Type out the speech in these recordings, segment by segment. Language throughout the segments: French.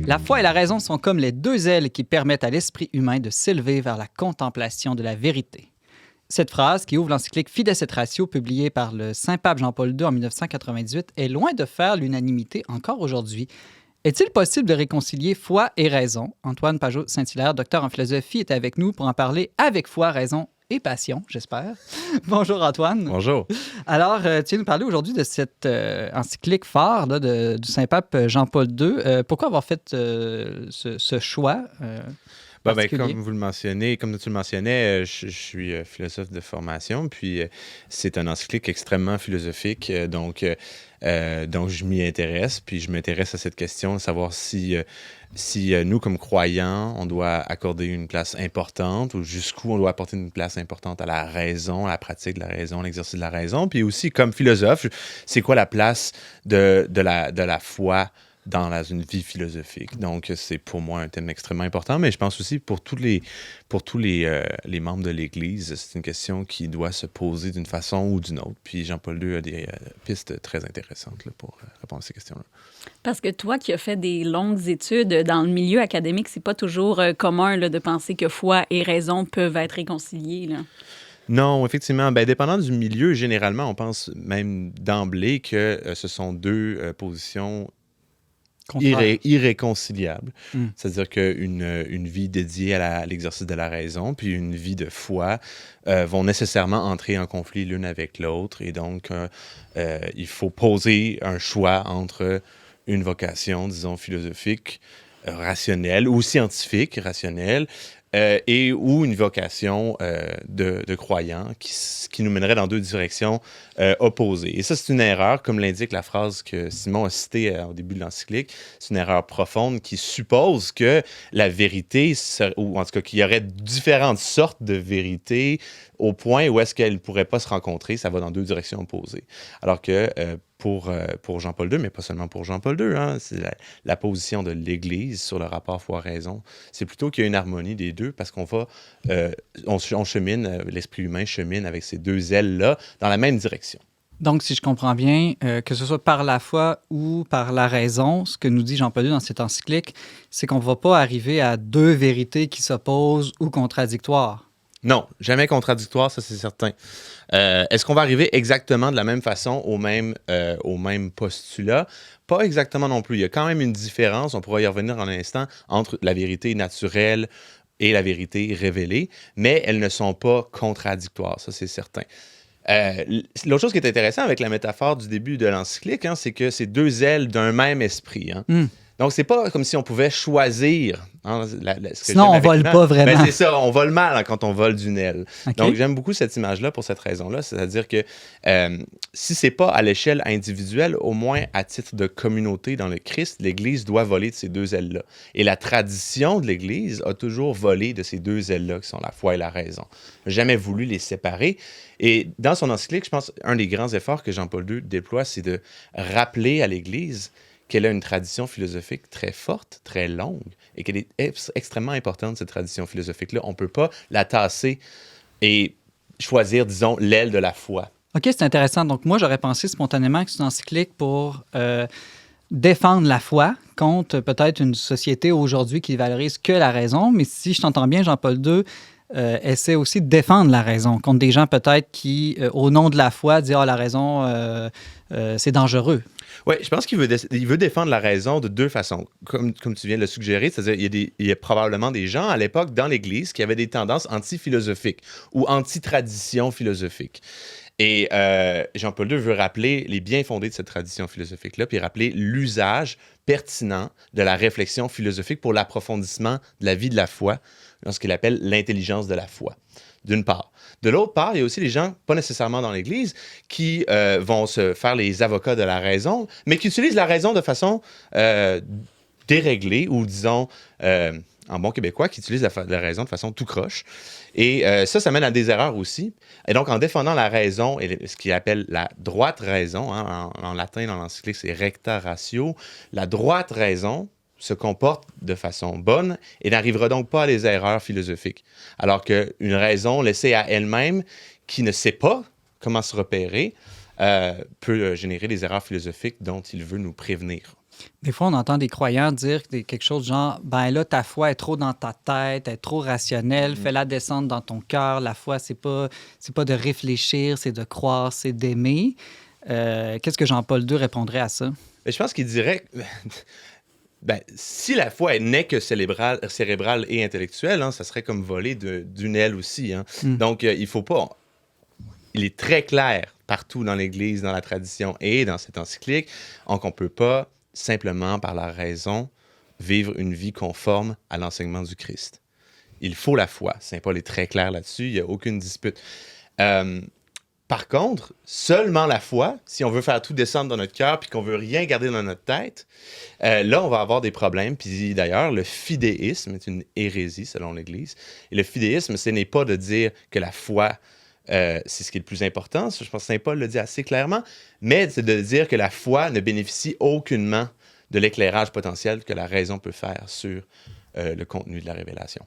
La foi et la raison sont comme les deux ailes qui permettent à l'esprit humain de s'élever vers la contemplation de la vérité. Cette phrase, qui ouvre l'encyclique Fides et Ratio, publiée par le Saint-Pape Jean-Paul II en 1998, est loin de faire l'unanimité encore aujourd'hui. Est-il possible de réconcilier foi et raison? Antoine Pajot-Saint-Hilaire, docteur en philosophie, est avec nous pour en parler avec foi, raison et passion, j'espère. Bonjour Antoine. Bonjour. Alors, tu viens nous parler aujourd'hui de cette encyclique phare là, du Saint-Pape Jean-Paul II. Pourquoi avoir fait ce choix Comme vous le mentionnez, comme tu le mentionnais, je suis philosophe de formation, puis c'est un encyclique extrêmement philosophique, donc je m'y intéresse, puis je m'intéresse à cette question de savoir si nous, comme croyants, on doit accorder une place importante ou jusqu'où on doit apporter une place importante à la raison, à la pratique de la raison, l'exercice de la raison, puis aussi comme philosophe, c'est quoi la place de la foi dans une vie philosophique. Donc, c'est pour moi un thème extrêmement important, mais je pense aussi pour tous les membres de l'Église, c'est une question qui doit se poser d'une façon ou d'une autre. Puis Jean-Paul II a des pistes très intéressantes là, pour répondre à ces questions-là. Parce que toi qui as fait des longues études dans le milieu académique, c'est pas toujours commun là, de penser que foi et raison peuvent être réconciliées, là. Non, effectivement. Dépendant du milieu, généralement, on pense même d'emblée que ce sont deux positions irréconciliable. C'est-à-dire qu'une vie dédiée à l'exercice de la raison puis une vie de foi vont nécessairement entrer en conflit l'une avec l'autre. Et donc, il faut poser un choix entre une vocation, disons, philosophique, rationnelle ou scientifique, rationnelle, ou une vocation de croyant qui nous mènerait dans deux directions opposées. Et ça, c'est une erreur, comme l'indique la phrase que Simon a citée au début de l'encyclique. C'est une erreur profonde qui suppose que la vérité, ou en tout cas qu'il y aurait différentes sortes de vérités au point où est-ce qu'elles ne pourraient pas se rencontrer. Ça va dans deux directions opposées. Alors que pour Jean-Paul II, mais pas seulement pour Jean-Paul II, hein, c'est la position de l'Église sur le rapport foi-raison. C'est plutôt qu'il y a une harmonie des deux parce qu'on chemine, l'esprit humain chemine avec ces deux ailes-là dans la même direction. Donc, si je comprends bien, que ce soit par la foi ou par la raison, ce que nous dit Jean-Paul II dans cette encyclique, c'est qu'on ne va pas arriver à deux vérités qui s'opposent ou contradictoires. Non, jamais contradictoire, ça c'est certain. Est-ce qu'on va arriver exactement de la même façon au même postulat? Pas exactement non plus. Il y a quand même une différence, on pourra y revenir en un instant, entre la vérité naturelle et la vérité révélée, mais elles ne sont pas contradictoires, ça c'est certain. L'autre chose qui est intéressante avec la métaphore du début de l'encyclique, hein, c'est que c'est deux ailes d'un même esprit. Hein. Donc, c'est pas comme si on pouvait choisir. Hein, sinon, on vole pas vraiment. C'est ça, on vole mal quand on vole d'une aile. Okay. Donc, j'aime beaucoup cette image-là pour cette raison-là. C'est-à-dire que si c'est pas à l'échelle individuelle, au moins à titre de communauté dans le Christ, l'Église doit voler de ces deux ailes-là. Et la tradition de l'Église a toujours volé de ces deux ailes-là, qui sont la foi et la raison. Elle n'a jamais voulu les séparer. Et dans son encyclique, je pense un des grands efforts que Jean-Paul II déploie, c'est de rappeler à l'Église qu'elle a une tradition philosophique très forte, très longue, et qu'elle est extrêmement importante, cette tradition philosophique-là. On ne peut pas la tasser et choisir, disons, l'aile de la foi. OK, c'est intéressant. Donc, moi, j'aurais pensé spontanément que c'est une encyclique pour défendre la foi contre peut-être une société aujourd'hui qui valorise que la raison. Mais si je t'entends bien, Jean-Paul II essaie aussi de défendre la raison contre des gens peut-être qui, au nom de la foi, disent « Ah, la raison, c'est dangereux ». Oui, je pense qu'il veut défendre la raison de deux façons, comme tu viens de le suggérer, c'est-à-dire il y a probablement des gens à l'époque dans l'Église qui avaient des tendances anti-philosophiques ou anti-tradition philosophique. Et Jean-Paul II veut rappeler les biens fondés de cette tradition philosophique-là, puis rappeler l'usage pertinent de la réflexion philosophique pour l'approfondissement de la vie de la foi, dans ce qu'il appelle l'intelligence de la foi, d'une part. De l'autre part, il y a aussi les gens, pas nécessairement dans l'Église, qui vont se faire les avocats de la raison, mais qui utilisent la raison de façon déréglée, ou disons, en bon québécois, qui utilisent la raison de façon tout croche. Et ça mène à des erreurs aussi. Et donc, en défendant la raison, et ce qu'il appelle la droite raison, hein, en latin, dans l'encyclique, c'est recta ratio, la droite raison se comporte de façon bonne et n'arrivera donc pas à des erreurs philosophiques. Alors qu'une raison laissée à elle-même, qui ne sait pas comment se repérer, peut générer des erreurs philosophiques dont il veut nous prévenir. Des fois, on entend des croyants dire quelque chose genre, ben là, ta foi est trop dans ta tête, elle est trop rationnelle, fais-la descendre dans ton cœur. La foi, c'est pas de réfléchir, c'est de croire, c'est d'aimer. Qu'est-ce que Jean-Paul II répondrait à ça? Mais je pense qu'il dirait, ben, si la foi n'est que cérébrale et intellectuelle, hein, ça serait comme voler d'une aile aussi. Hein. Donc, il faut pas... Il est très clair partout dans l'Église, dans la tradition et dans cette encyclique, qu'on ne peut pas simplement par la raison vivre une vie conforme à l'enseignement du Christ. Il faut la foi. Saint Paul est très clair là-dessus, il n'y a aucune dispute. Par contre, seulement la foi, si on veut faire tout descendre dans notre cœur puis qu'on veut rien garder dans notre tête, là, on va avoir des problèmes. Puis d'ailleurs, le fidéisme est une hérésie selon l'Église. Et le fidéisme, ce n'est pas de dire que la foi, c'est ce qui est le plus important. Je pense que Saint Paul le dit assez clairement. Mais c'est de dire que la foi ne bénéficie aucunement de l'éclairage potentiel que la raison peut faire sur le contenu de la révélation.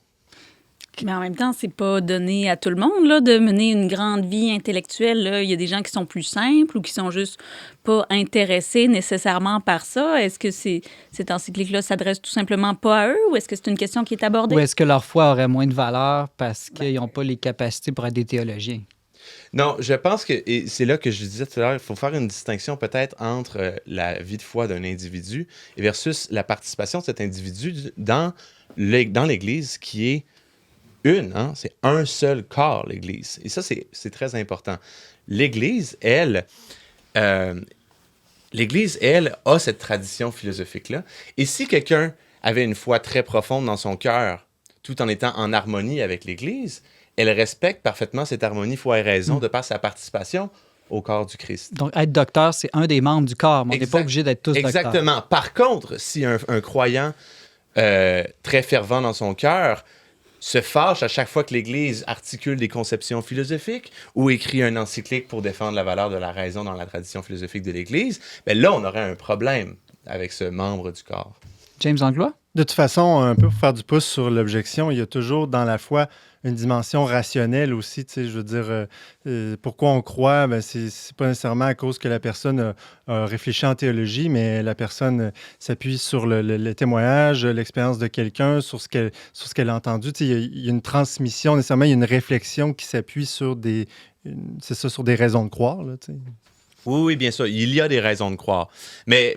Mais en même temps, c'est pas donné à tout le monde là, de mener une grande vie intellectuelle. Là. Il y a des gens qui sont plus simples ou qui sont juste pas intéressés nécessairement par ça. Est-ce que cette encyclique-là s'adresse tout simplement pas à eux ou est-ce que c'est une question qui est abordée? Ou est-ce que leur foi aurait moins de valeur parce qu'ils n'ont pas les capacités pour être des théologiens? Non, je pense que, et c'est là que je disais tout à l'heure, il faut faire une distinction peut-être entre la vie de foi d'un individu versus la participation de cet individu dans l'Église qui est c'est un seul corps, l'Église. Et ça, c'est très important. L'Église, elle, a cette tradition philosophique-là. Et si quelqu'un avait une foi très profonde dans son cœur, tout en étant en harmonie avec l'Église, elle respecte parfaitement cette harmonie, foi et raison, de par sa participation au corps du Christ. Donc, être docteur, c'est un des membres du corps, mais on n'est pas obligé d'être tous docteurs. Exactement. Par contre, si un croyant très fervent dans son cœur se fâche à chaque fois que l'Église articule des conceptions philosophiques ou écrit un encyclique pour défendre la valeur de la raison dans la tradition philosophique de l'Église, bien là, on aurait un problème avec ce membre du corps. James Langlois? De toute façon, un peu pour faire du pouce sur l'objection, il y a toujours dans la foi une dimension rationnelle aussi. Tu sais, je veux dire, pourquoi on croit, ben c'est pas nécessairement à cause que la personne a réfléchi en théologie, mais la personne s'appuie sur le témoignage, l'expérience de quelqu'un, sur ce qu'elle a entendu. Tu sais, il y a une transmission, nécessairement, il y a une réflexion qui s'appuie sur sur des raisons de croire. Là, tu sais. Oui, bien sûr, il y a des raisons de croire. Mais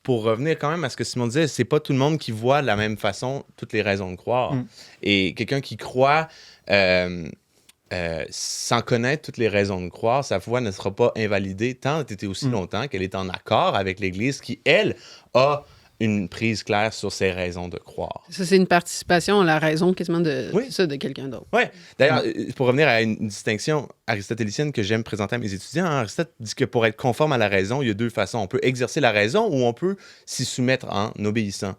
pour revenir quand même à ce que Simon disait, c'est pas tout le monde qui voit de la même façon toutes les raisons de croire. Et quelqu'un qui croit sans connaître toutes les raisons de croire, sa foi ne sera pas invalidée tant et aussi longtemps qu'elle est en accord avec l'Église qui, elle, a une prise claire sur ses raisons de croire. Ça, c'est une participation à la raison quasiment de quelqu'un d'autre. Oui. D'ailleurs, pour revenir à une distinction aristotélicienne que j'aime présenter à mes étudiants, Aristote dit que pour être conforme à la raison, il y a deux façons. On peut exercer la raison ou on peut s'y soumettre en obéissant.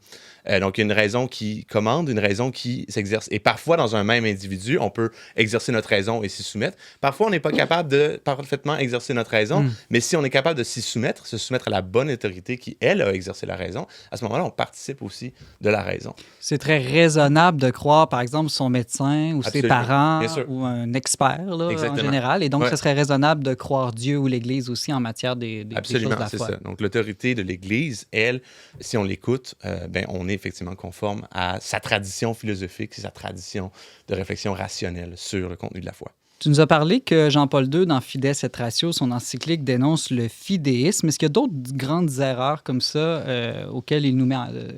Donc, il y a une raison qui commande, une raison qui s'exerce. Et parfois, dans un même individu, on peut exercer notre raison et s'y soumettre. Parfois, on n'est pas capable de parfaitement exercer notre raison, mais si on est capable de se soumettre à la bonne autorité qui, elle, a exercé la raison, à ce moment-là, on participe aussi de la raison. C'est très raisonnable de croire, par exemple, son médecin ou ses parents ou un expert là, en général. Et donc, ce serait raisonnable de croire Dieu ou l'Église aussi en matière des choses de la foi. Absolument, c'est ça. Donc, l'autorité de l'Église, elle, si on l'écoute, on est effectivement conforme à sa tradition philosophique, sa tradition de réflexion rationnelle sur le contenu de la foi. Tu nous as parlé que Jean-Paul II, dans Fides et Ratio, son encyclique dénonce le fidéisme. Est-ce qu'il y a d'autres grandes erreurs comme ça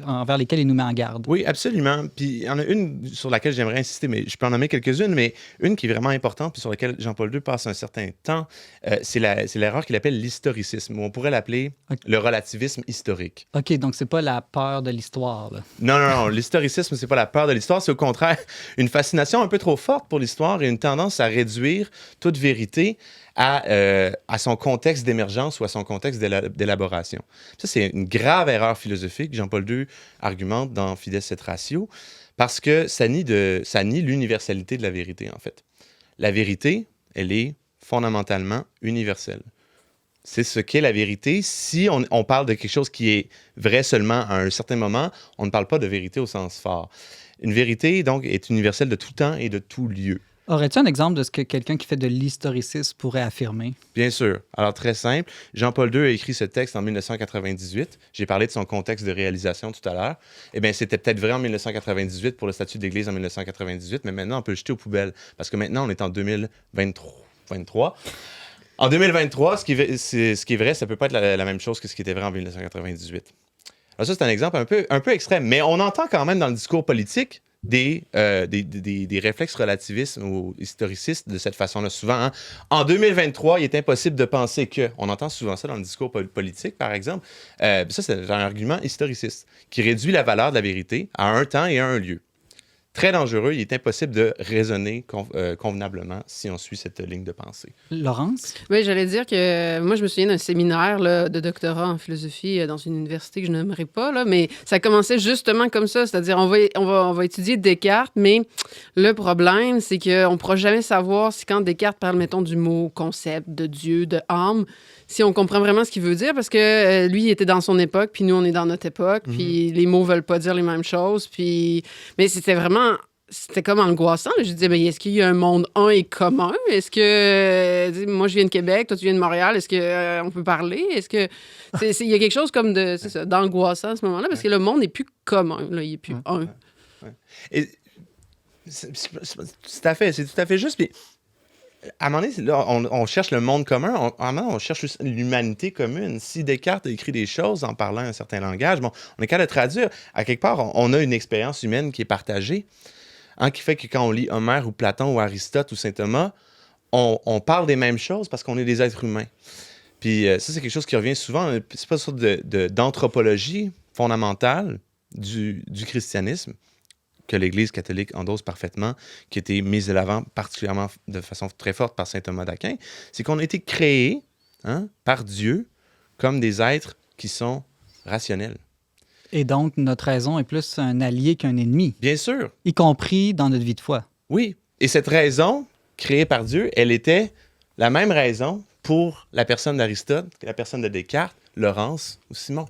envers lesquelles il nous met en garde? Oui, absolument. Puis il y en a une sur laquelle j'aimerais insister, mais je peux en nommer quelques-unes, mais une qui est vraiment importante, puis sur laquelle Jean-Paul II passe un certain temps, c'est l'erreur qu'il appelle l'historicisme, ou on pourrait l'appeler le relativisme historique. OK, donc c'est pas la peur de l'histoire, là. Non. L'historicisme, c'est pas la peur de l'histoire, c'est au contraire une fascination un peu trop forte pour l'histoire et une tendance à réduire toute vérité à son contexte d'émergence ou à son contexte d'élaboration. Ça, c'est une grave erreur philosophique. Jean-Paul II argumente dans Fides et Ratio parce que ça nie l'universalité de la vérité, en fait. La vérité, elle est fondamentalement universelle. C'est ce qu'est la vérité. Si on parle de quelque chose qui est vrai seulement à un certain moment, on ne parle pas de vérité au sens fort. Une vérité, donc, est universelle de tout temps et de tout lieu. Aurais-tu un exemple de ce que quelqu'un qui fait de l'historicisme pourrait affirmer? Bien sûr. Alors, très simple. Jean-Paul II a écrit ce texte en 1998. J'ai parlé de son contexte de réalisation tout à l'heure. Eh bien, c'était peut-être vrai en 1998 pour le statut d'Église en 1998, mais maintenant, on peut le jeter aux poubelles. Parce que maintenant, on est en 2023. En 2023, ce qui est vrai, ça ne peut pas être la même chose que ce qui était vrai en 1998. Alors ça, c'est un exemple un peu extrême. Mais on entend quand même dans le discours politique des réflexes relativistes ou historicistes de cette façon-là. Souvent, hein, en 2023, il est impossible de penser que... On entend souvent ça dans le discours politique, par exemple. Ça, c'est un argument historiciste qui réduit la valeur de la vérité à un temps et à un lieu. Très dangereux. Il est impossible de raisonner convenablement si on suit cette ligne de pensée. Laurence? Oui, j'allais dire que moi, je me souviens d'un séminaire là, de doctorat en philosophie dans une université que je n'aimerais pas, là, mais ça commençait justement comme ça, c'est-à-dire on va étudier Descartes, mais le problème, c'est qu'on ne pourra jamais savoir si quand Descartes parle, mettons, du mot concept, de Dieu, de âme, si on comprend vraiment ce qu'il veut dire, parce que lui, il était dans son époque, puis nous, on est dans notre époque, puis les mots veulent pas dire les mêmes choses, puis... Mais c'était comme angoissant. Je disais, mais est-ce qu'il y a un monde un et commun? Est-ce que... moi, je viens de Québec, toi, tu viens de Montréal. Est-ce qu'on peut parler? Est-ce que... Il y a quelque chose comme d'angoissant à ce moment-là, parce que le monde n'est plus commun. Là, il n'est plus un. Ouais. Et c'est tout à fait juste. Puis, à un moment donné, là, on cherche le monde commun. À un moment, on cherche l'humanité commune. Si Descartes a écrit des choses en parlant un certain langage, bon, on est capable de traduire. À quelque part, on a une expérience humaine qui est partagée. Qui fait que quand on lit Homère ou Platon ou Aristote ou Saint-Thomas, on parle des mêmes choses parce qu'on est des êtres humains. Puis ça, c'est quelque chose qui revient souvent. C'est pas une sorte d'anthropologie fondamentale du christianisme que l'Église catholique endosse parfaitement, qui a été mise de l'avant particulièrement de façon très forte par saint Thomas d'Aquin. C'est qu'on a été créés par Dieu comme des êtres qui sont rationnels. Et donc, notre raison est plus un allié qu'un ennemi. Bien sûr. Y compris dans notre vie de foi. Oui. Et cette raison, créée par Dieu, elle était la même raison pour la personne d'Aristote, la personne de Descartes, Laurence ou Simon.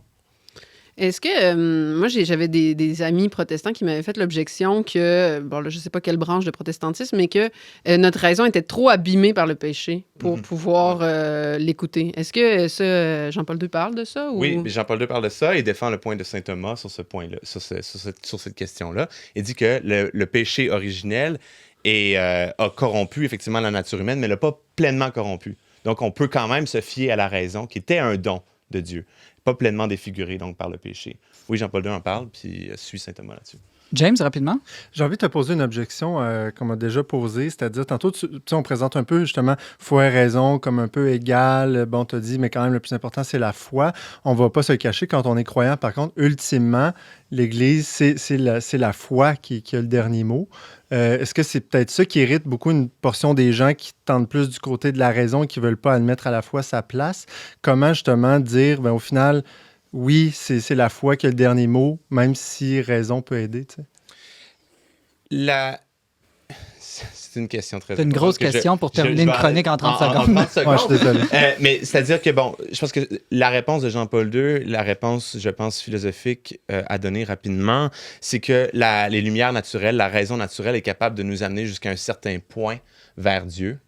Est-ce que... moi, j'avais des amis protestants qui m'avaient fait l'objection que... Bon, là, je ne sais pas quelle branche de protestantisme, mais que notre raison était trop abîmée par le péché pour pouvoir l'écouter. Est-ce que ça, Jean-Paul II parle de ça? Ou... Oui, Jean-Paul II parle de ça et défend le point de saint Thomas sur ce point-là, sur cette question-là. Il dit que le péché originel a corrompu effectivement la nature humaine, mais ne l'a pas pleinement corrompu. Donc, on peut quand même se fier à la raison qui était un don de Dieu. Pas pleinement défiguré donc par le péché. Oui, Jean-Paul II en parle, puis suit saint Thomas là-dessus. James, rapidement. J'ai envie de te poser une objection qu'on m'a déjà posée, c'est-à-dire, tantôt, on présente un peu, justement, foi et raison comme un peu égal. Bon, tu as dit, mais quand même, le plus important, c'est la foi. On ne va pas se cacher quand on est croyant. Par contre, ultimement, l'Église, c'est la foi qui a le dernier mot. Est-ce que c'est peut-être ça qui irrite beaucoup une portion des gens qui tendent plus du côté de la raison et qui ne veulent pas admettre à la fois sa place? Comment, justement, dire, au final... Oui, c'est la foi qui a le dernier mot, même si raison peut aider, tu sais. C'est une question très... C'est une grosse question pour terminer une chronique en 30 secondes. En 30 secondes. Ouais, je suis désolé. Mais c'est-à-dire que, bon, je pense que la réponse de Jean-Paul II, la réponse, je pense, philosophique à donner rapidement, c'est que les lumières naturelles, la raison naturelle est capable de nous amener jusqu'à un certain point vers Dieu.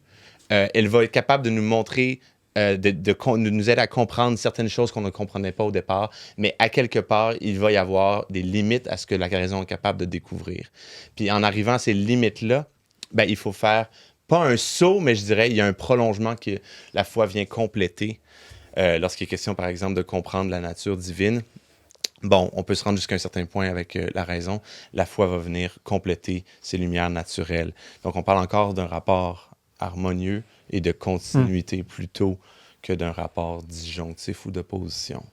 Elle va être capable de nous montrer... de nous aider à comprendre certaines choses qu'on ne comprenait pas au départ, mais à quelque part, il va y avoir des limites à ce que la raison est capable de découvrir. Puis en arrivant à ces limites-là, il faut faire, pas un saut, mais je dirais, il y a un prolongement que la foi vient compléter lorsqu'il est question, par exemple, de comprendre la nature divine. Bon, on peut se rendre jusqu'à un certain point avec la raison. La foi va venir compléter ces lumières naturelles. Donc, on parle encore d'un rapport harmonieux et de continuité plutôt que d'un rapport disjonctif ou d'opposition.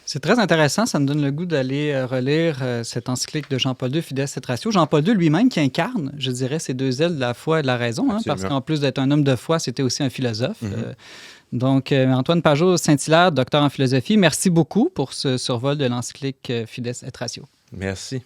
C'est très intéressant. Ça me donne le goût d'aller relire cette encyclique de Jean-Paul II, Fides et Ratio. Jean-Paul II lui-même qui incarne, je dirais, ces deux ailes de la foi et de la raison, parce qu'en plus d'être un homme de foi, c'était aussi un philosophe. Donc, Antoine Pajot, Saint-Hilaire, docteur en philosophie, merci beaucoup pour ce survol de l'encyclique Fides et Ratio. Merci.